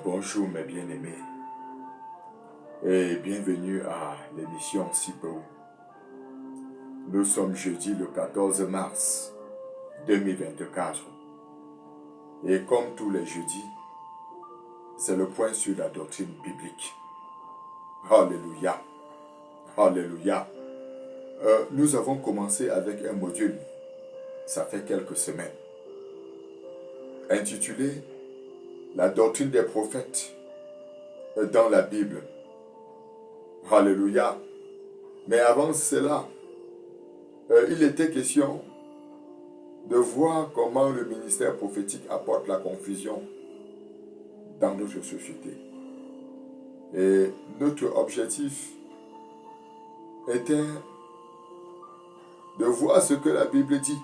Bonjour mes bien-aimés et bienvenue à l'émission SIPO. Nous sommes jeudi le 14 mars 2024 et comme tous les jeudis, c'est le point sur la doctrine biblique. Alléluia, alléluia. Nous avons commencé avec un module, ça fait quelques semaines, intitulé La doctrine des prophètes dans la Bible. Alléluia. Mais avant cela, il était question de voir comment le ministère prophétique apporte la confusion dans notre société. Et notre objectif était de voir ce que la Bible dit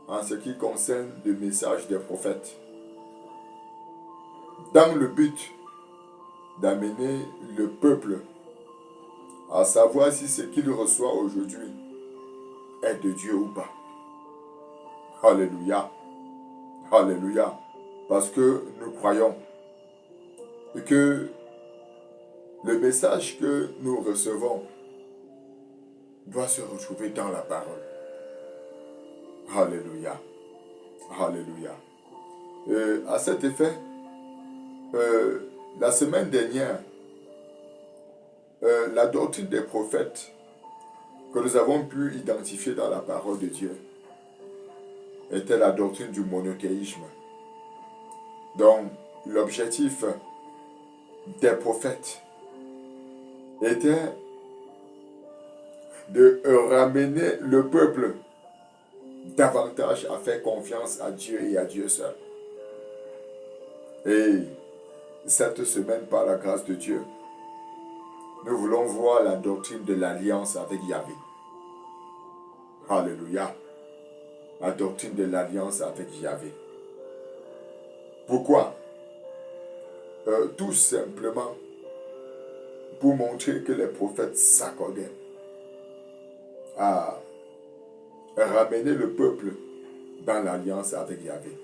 en ce qui concerne le message des prophètes, dans le but d'amener le peuple à savoir si ce qu'il reçoit aujourd'hui est de Dieu ou pas. Alléluia. Alléluia. Parce que nous croyons que le message que nous recevons doit se retrouver dans la parole. Alléluia. Alléluia. À cet effet, la semaine dernière, la doctrine des prophètes que nous avons pu identifier dans la parole de Dieu était la doctrine du monothéisme. Donc, l'objectif des prophètes était de ramener le peuple davantage à faire confiance à Dieu et à Dieu seul. Et cette semaine, par la grâce de Dieu, nous voulons voir la doctrine de l'alliance avec Yahvé. Alléluia. La doctrine de l'alliance avec Yahvé. Pourquoi? Tout simplement pour montrer que les prophètes s'accordaient à ramener le peuple dans l'alliance avec Yahvé.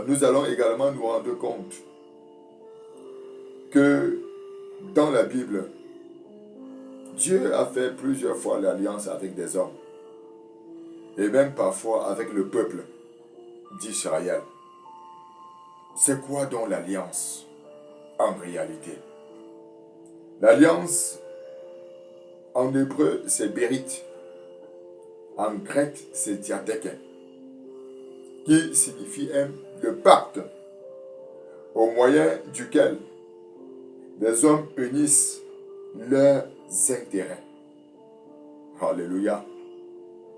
Nous allons également nous rendre compte que dans la Bible, Dieu a fait plusieurs fois l'alliance avec des hommes et même parfois avec le peuple d'Israël. C'est quoi donc l'alliance en réalité? L'alliance en hébreu c'est Bérit, en grec c'est diathèque, qui signifie le pacte au moyen duquel les hommes unissent leurs intérêts. Alléluia.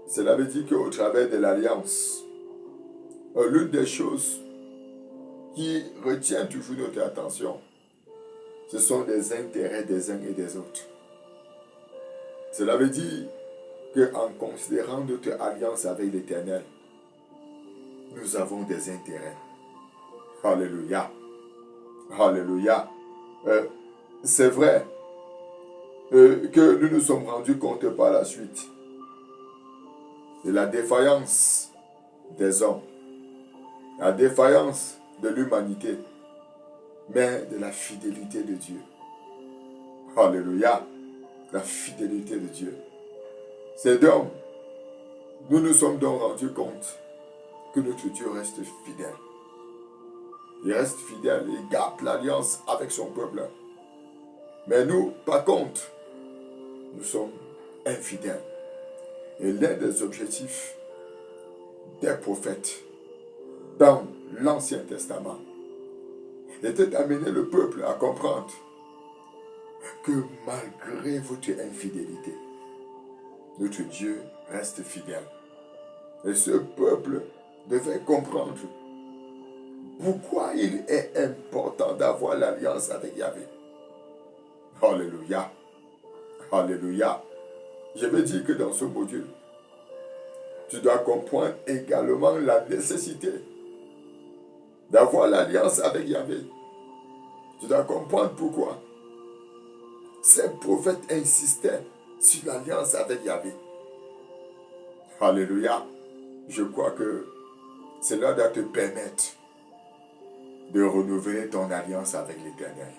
Cela veut dire qu'au travers de l'alliance, l'une des choses qui retient toujours notre attention, ce sont les intérêts des uns et des autres. Cela veut dire qu'en considérant notre alliance avec l'Éternel, nous avons des intérêts. Alléluia. Alléluia. C'est vrai que nous nous sommes rendus compte par la suite de la défaillance des hommes, la défaillance de l'humanité, mais de la fidélité de Dieu. Alléluia. La fidélité de Dieu. C'est donc, nous nous sommes donc rendus compte que notre Dieu reste fidèle. Il reste fidèle, il garde l'alliance avec son peuple. Mais nous, par contre, nous sommes infidèles. Et l'un des objectifs des prophètes dans l'Ancien Testament était d'amener le peuple à comprendre que malgré votre infidélité, notre Dieu reste fidèle. Et ce peuple devait comprendre pourquoi il est important d'avoir l'alliance avec Yahvé. Alléluia. Alléluia. Je veux dire que dans ce module, tu dois comprendre également la nécessité d'avoir l'alliance avec Yahvé. Tu dois comprendre pourquoi ces prophètes insistaient sur l'alliance avec Yahvé. Alléluia. Je crois que cela doit te permettre de renouveler ton alliance avec l'Éternel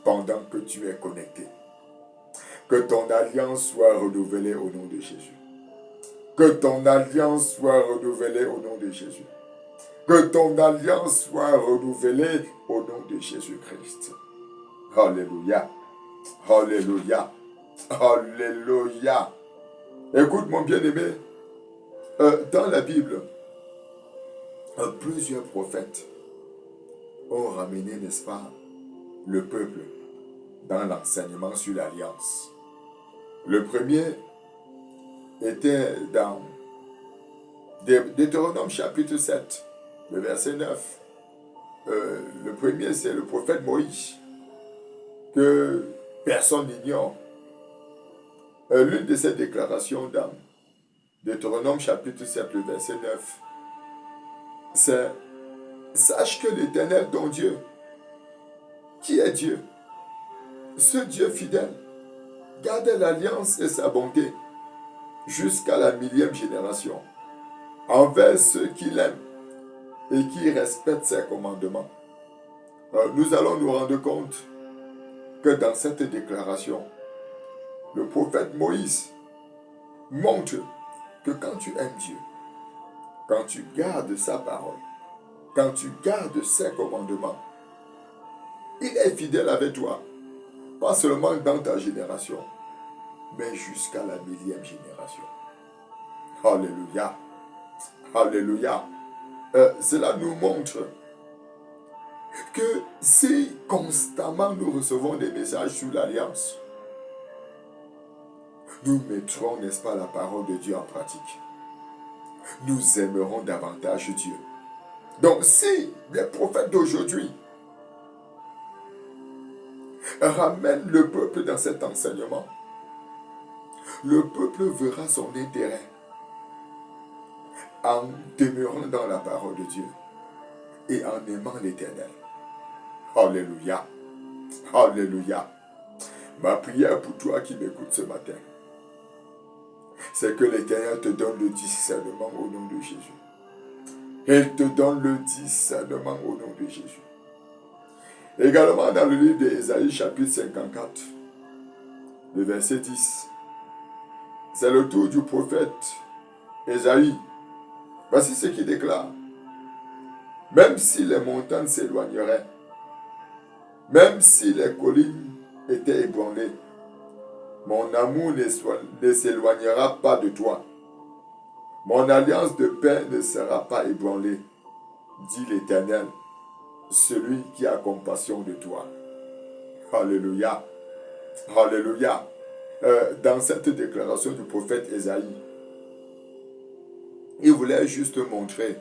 pendant que tu es connecté. Que ton alliance soit renouvelée au nom de Jésus. Que ton alliance soit renouvelée au nom de Jésus. Que ton alliance soit renouvelée au nom de Jésus-Christ. Alléluia. Alléluia. Alléluia. Écoute mon bien-aimé, dans la Bible, plusieurs prophètes ont ramené, n'est-ce pas, le peuple dans l'enseignement sur l'alliance. Le premier était dans Deutéronome chapitre 7, le verset 9. Le premier, c'est le prophète Moïse, que personne n'ignore. L'une de ses déclarations dans Deutéronome chapitre 7, le verset 9, c'est « Sache que l'Éternel, ton Dieu, qui est Dieu, ce Dieu fidèle, garde l'alliance et sa bonté jusqu'à la 1000e génération, envers ceux qui l'aiment et qui respectent ses commandements. » Nous allons nous rendre compte que dans cette déclaration, le prophète Moïse montre que quand tu aimes Dieu, quand tu gardes sa parole, quand tu gardes ses commandements, il est fidèle avec toi, pas seulement dans ta génération, mais jusqu'à la 1000e génération. Alléluia. Alléluia. Cela nous montre que si constamment nous recevons des messages sur l'alliance, nous mettrons, n'est-ce pas, la parole de Dieu en pratique. Nous aimerons davantage Dieu. Donc si les prophètes d'aujourd'hui ramènent le peuple dans cet enseignement, le peuple verra son intérêt en demeurant dans la parole de Dieu et en aimant l'Éternel. Alléluia. Alléluia. Ma prière pour toi qui m'écoutes ce matin, c'est que l'Éternel te donne le discernement au nom de Jésus. Il te donne le discernement au nom de Jésus. Également dans le livre d'Ésaïe chapitre 54, le verset 10, c'est le tour du prophète Ésaïe. Voici ce qu'il déclare. Même si les montagnes s'éloigneraient, même si les collines étaient ébranlées, mon amour ne s'éloignera pas de toi. Mon alliance de paix ne sera pas ébranlée, dit l'Éternel, celui qui a compassion de toi. Alléluia. Alléluia. Dans cette déclaration du prophète Ésaïe, il voulait juste montrer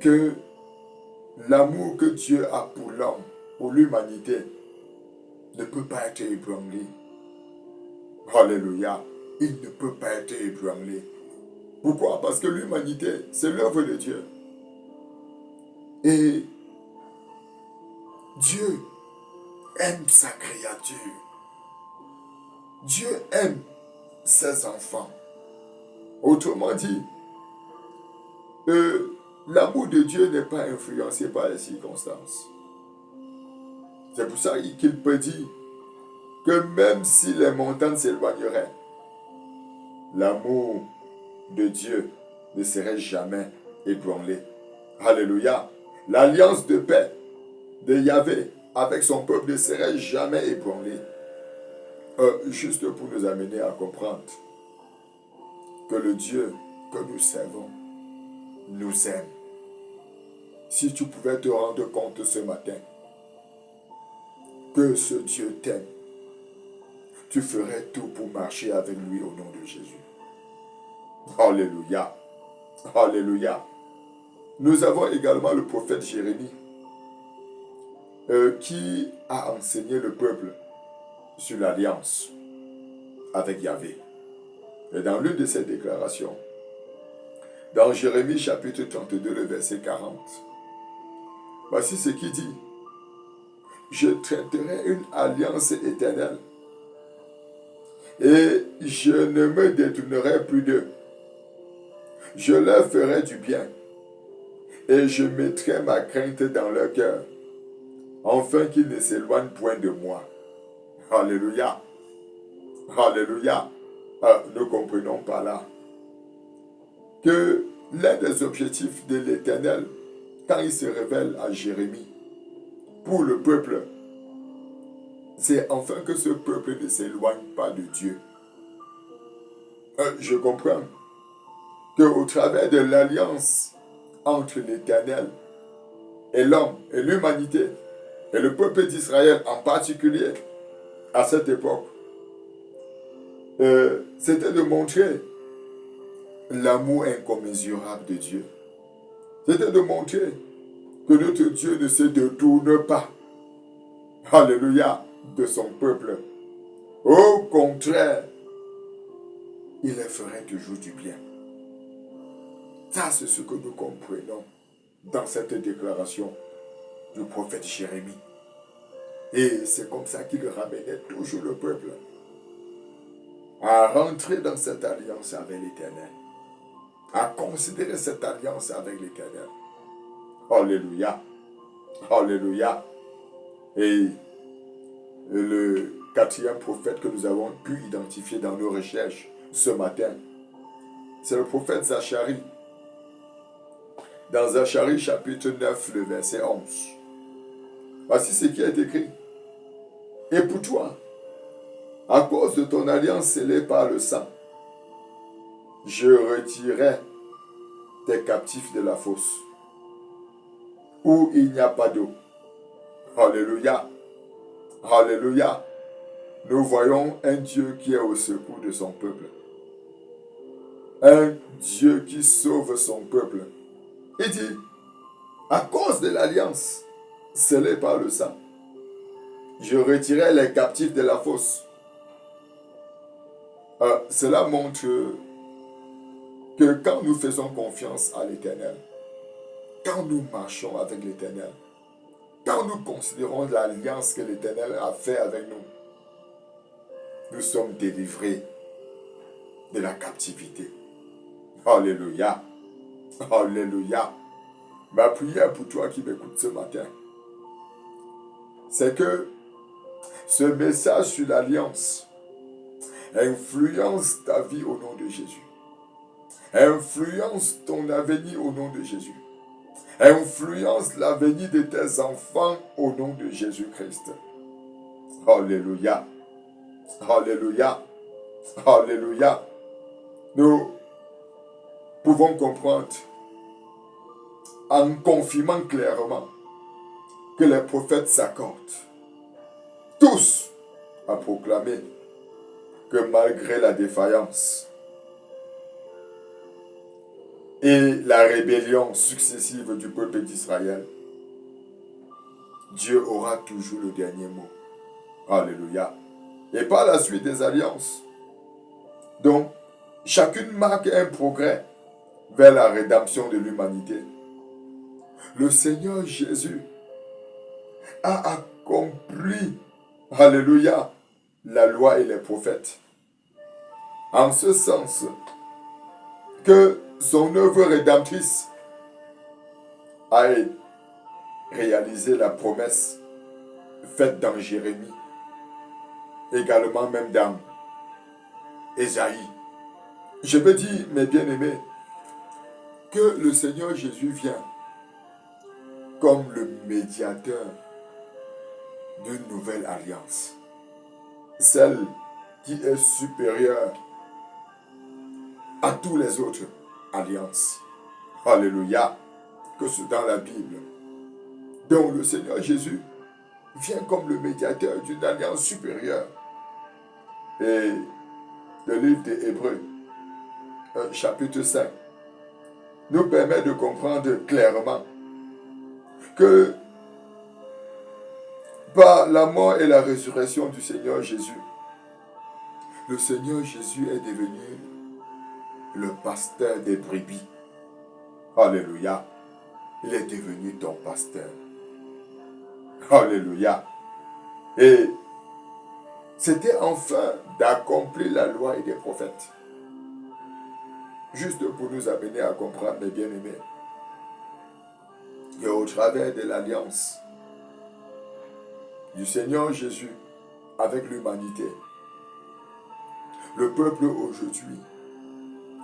que l'amour que Dieu a pour l'homme, pour l'humanité, ne peut pas être ébranlé. Alléluia. Il ne peut pas être ébranlé. Pourquoi? Parce que l'humanité, c'est l'œuvre de Dieu. Et Dieu aime sa créature. Dieu aime ses enfants. Autrement dit, l'amour de Dieu n'est pas influencé par les circonstances. C'est pour ça qu'il peut dire que même si les montagnes s'éloigneraient, l'amour de Dieu ne serait jamais ébranlé. Alléluia. L'alliance de paix de Yahvé avec son peuple ne serait jamais ébranlée. Juste pour nous amener à comprendre que le Dieu que nous servons nous aime. Si tu pouvais te rendre compte ce matin que ce Dieu t'aime, tu ferais tout pour marcher avec lui au nom de Jésus. Alléluia. Alléluia. Nous avons également le prophète Jérémie qui a enseigné le peuple sur l'alliance avec Yahvé. Et dans l'une de ses déclarations, dans Jérémie chapitre 32, le verset 40, voici ce qu'il dit. Je traiterai une alliance éternelle et je ne me détournerai plus d'eux. Je leur ferai du bien et je mettrai ma crainte dans leur cœur, afin qu'ils ne s'éloignent point de moi. Alléluia. Alléluia. Nous comprenons par là que l'un des objectifs de l'Éternel, quand il se révèle à Jérémie, pour le peuple, c'est afin que ce peuple ne s'éloigne pas de Dieu. Je comprends qu'au travers de l'alliance entre l'Éternel et l'homme et l'humanité, et le peuple d'Israël en particulier, à cette époque, c'était de montrer l'amour incommensurable de Dieu. C'était de montrer que notre Dieu ne se détourne pas, alléluia, de son peuple. Au contraire, il leur ferait toujours du bien. Ça, c'est ce que nous comprenons dans cette déclaration du prophète Jérémie. Et c'est comme ça qu'il ramenait toujours le peuple à rentrer dans cette alliance avec l'Éternel, à considérer cette alliance avec l'Éternel. Alléluia. Alléluia. Et le quatrième prophète que nous avons pu identifier dans nos recherches ce matin, c'est le prophète Zacharie. Dans Zacharie chapitre 9, le verset 11. Voici ce qui est écrit. Et pour toi, à cause de ton alliance scellée par le sang, je retirerai tes captifs de la fosse, où il n'y a pas d'eau. Alléluia. Alléluia. Nous voyons un Dieu qui est au secours de son peuple. Un Dieu qui sauve son peuple. Il dit, à cause de l'alliance scellée par le sang, je retirerai les captifs de la fosse. Cela montre que quand nous faisons confiance à l'Éternel, quand nous marchons avec l'Éternel, quand nous considérons l'alliance que l'Éternel a fait avec nous, nous sommes délivrés de la captivité. Alléluia. Alléluia. Ma prière pour toi qui m'écoutes ce matin, c'est que ce message sur l'alliance influence ta vie au nom de Jésus. Influence ton avenir au nom de Jésus. Influence l'avenir de tes enfants au nom de Jésus-Christ. Alléluia. Alléluia. Alléluia. Nous pouvons comprendre en confirmant clairement que les prophètes s'accordent tous à proclamer que malgré la défaillance et la rébellion successive du peuple d'Israël, Dieu aura toujours le dernier mot. Alléluia. Et par la suite des alliances, donc chacune marque un progrès vers la rédemption de l'humanité. Le Seigneur Jésus a accompli, alléluia, la loi et les prophètes. En ce sens que son œuvre rédemptrice a réalisé la promesse faite dans Jérémie, également même dans Ésaïe. Je veux dire, mes bien-aimés, que le Seigneur Jésus vient comme le médiateur d'une nouvelle alliance, celle qui est supérieure à toutes les autres alliances. Alléluia, que c'est dans la Bible. Donc le Seigneur Jésus vient comme le médiateur d'une alliance supérieure. Et le livre des Hébreux, chapitre 5, nous permet de comprendre clairement que par la mort et la résurrection du Seigneur Jésus, le Seigneur Jésus est devenu le pasteur des brebis. Alléluia. Il est devenu ton pasteur. Alléluia. Et c'était enfin d'accomplir la loi et des prophètes. Juste pour nous amener à comprendre, mes bien-aimés, et au travers de l'alliance du Seigneur Jésus avec l'humanité, le peuple aujourd'hui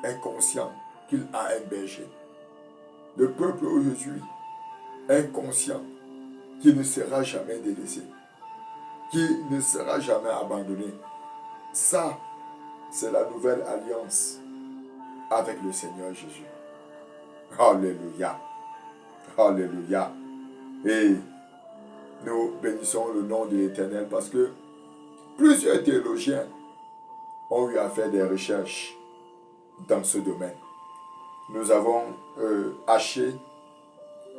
est conscient qu'il a un berger. Le peuple aujourd'hui est conscient qu'il ne sera jamais délaissé, qu'il ne sera jamais abandonné. Ça, c'est la nouvelle alliance avec le Seigneur Jésus. Alléluia. Alléluia. Et nous bénissons le nom de l'Éternel parce que plusieurs théologiens ont eu à faire des recherches dans ce domaine. Nous avons Haché,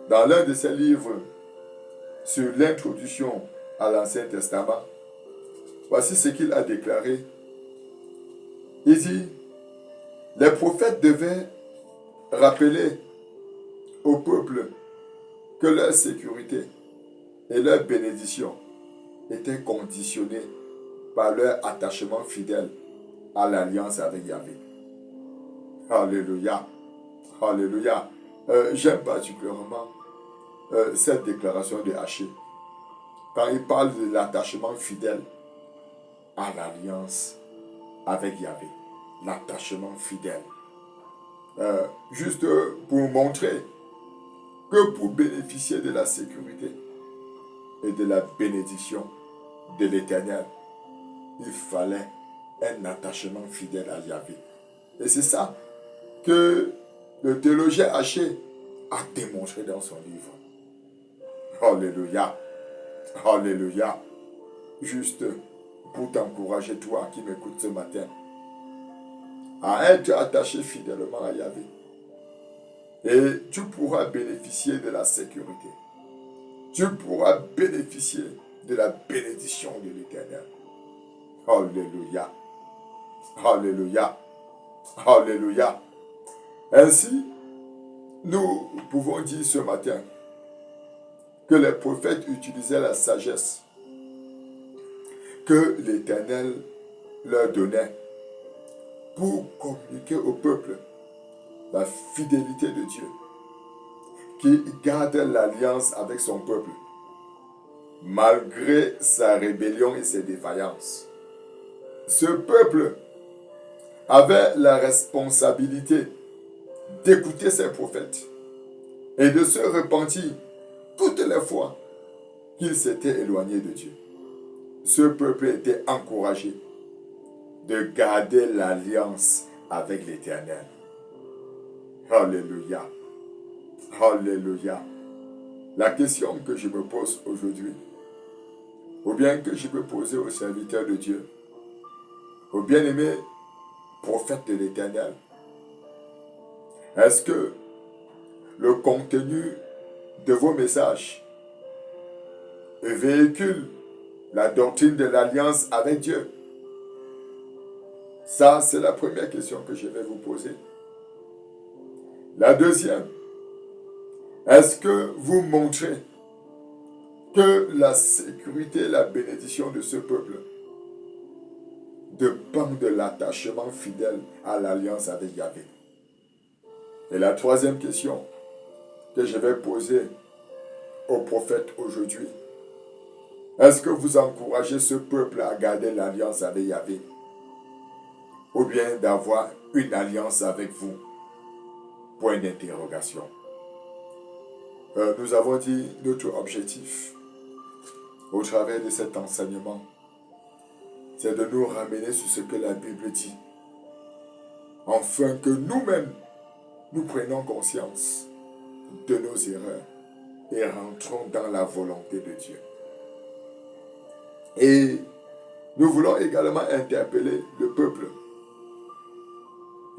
dans l'un de ses livres sur l'introduction à l'Ancien Testament, voici ce qu'il a déclaré. Il dit, les prophètes devaient rappeler au peuple que leur sécurité et leur bénédiction étaient conditionnées par leur attachement fidèle à l'alliance avec Yahvé. Alléluia. Alléluia. J'aime particulièrement cette déclaration de Haché. Quand il parle de l'attachement fidèle à l'alliance avec Yahvé. L'attachement fidèle. Juste pour montrer que pour bénéficier de la sécurité et de la bénédiction de l'Éternel, il fallait un attachement fidèle à Yahvé. Et c'est ça que le théologien Haché a démontré dans son livre. Alléluia. Alléluia. Juste pour t'encourager, toi qui m'écoutes ce matin, à être attaché fidèlement à Yahvé. Et tu pourras bénéficier de la sécurité. Tu pourras bénéficier de la bénédiction de l'Éternel. Alléluia. Alléluia. Alléluia. Ainsi, nous pouvons dire ce matin que les prophètes utilisaient la sagesse que l'Éternel leur donnait pour communiquer au peuple la fidélité de Dieu, qui garde l'alliance avec son peuple, malgré sa rébellion et ses défaillances. Ce peuple avait la responsabilité d'écouter ses prophètes et de se repentir toutes les fois qu'il s'était éloigné de Dieu. Ce peuple était encouragé de garder l'alliance avec l'Éternel. Alléluia. Alléluia. La question que je me pose aujourd'hui, ou bien que je peux poser aux serviteurs de Dieu, aux bien-aimés prophètes de l'Éternel, est-ce que le contenu de vos messages véhicule la doctrine de l'alliance avec Dieu? Ça, c'est la première question que je vais vous poser. La deuxième, est-ce que vous montrez que la sécurité et la bénédiction de ce peuple dépend de l'attachement fidèle à l'alliance avec Yahvé? Et la troisième question que je vais poser aux prophètes aujourd'hui, est-ce que vous encouragez ce peuple à garder l'alliance avec Yahvé? Ou bien d'avoir une alliance avec vous? Point d'interrogation. Nous avons dit notre objectif au travers de cet enseignement, c'est de nous ramener sur ce que la Bible dit, afin que nous-mêmes, nous prenions conscience de nos erreurs et rentrons dans la volonté de Dieu. Et nous voulons également interpeller le peuple.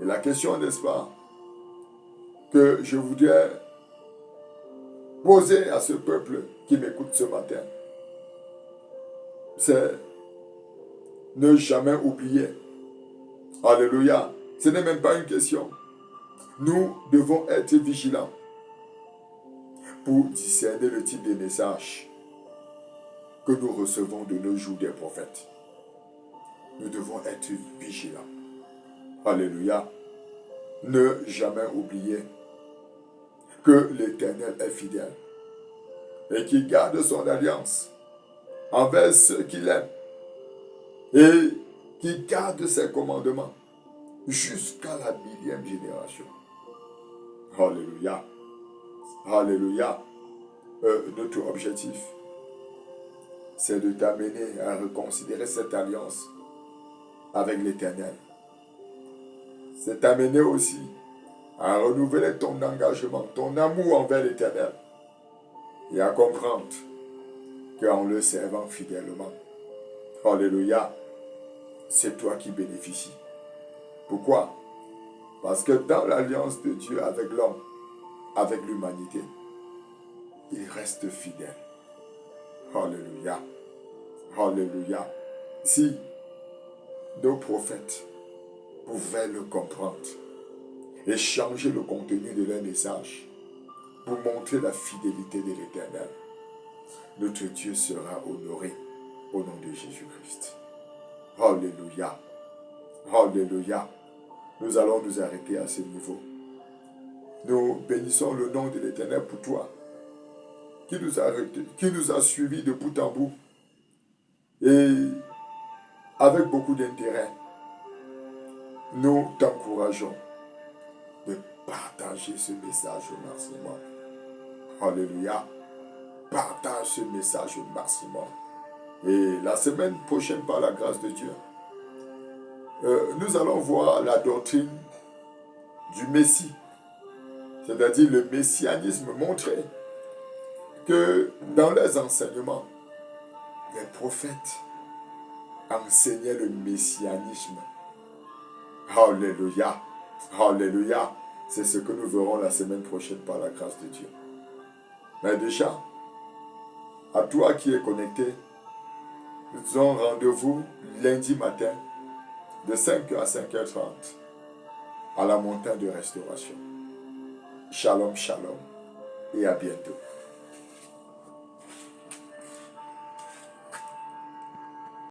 Et la question, n'est-ce pas, que je voudrais poser à ce peuple qui m'écoute ce matin, c'est ne jamais oublier. Alléluia. Ce n'est même pas une question. Nous devons être vigilants pour discerner le type de message que nous recevons de nos jours des prophètes. Nous devons être vigilants. Alléluia. Ne jamais oublier que l'Éternel est fidèle et qui garde son alliance envers ceux qu'il aime et qui garde ses commandements jusqu'à la millième génération. Alléluia. Alléluia. Notre objectif, c'est de t'amener à reconsidérer cette alliance avec l'Éternel. C'est t'amener aussi à renouveler ton engagement, ton amour envers l'Éternel et à comprendre qu'en le servant fidèlement, alléluia, c'est toi qui bénéficies. Pourquoi? Parce que dans l'alliance de Dieu avec l'homme, avec l'humanité, il reste fidèle. Alléluia. Alléluia. Si nos prophètes pouvaient le comprendre et changer le contenu de leur message pour montrer la fidélité de l'Éternel, notre Dieu sera honoré au nom de Jésus-Christ. Alléluia. Alléluia. Nous allons nous arrêter à ce niveau. Nous bénissons le nom de l'Éternel pour toi, qui nous a suivis de bout en bout et avec beaucoup d'intérêt. Nous t'encourageons de partager ce message au maximum. Alléluia. Partage ce message au maximum. Et la semaine prochaine, par la grâce de Dieu, nous allons voir la doctrine du Messie, c'est-à-dire le messianisme, montrer que dans leurs enseignements, les prophètes enseignaient le messianisme. Alléluia. Alléluia. C'est ce que nous verrons la semaine prochaine par la grâce de Dieu. Mais déjà, à toi qui es connecté, nous avons rendez-vous lundi matin de 5h à 5h30 à la montagne de restauration. Shalom, shalom et à bientôt.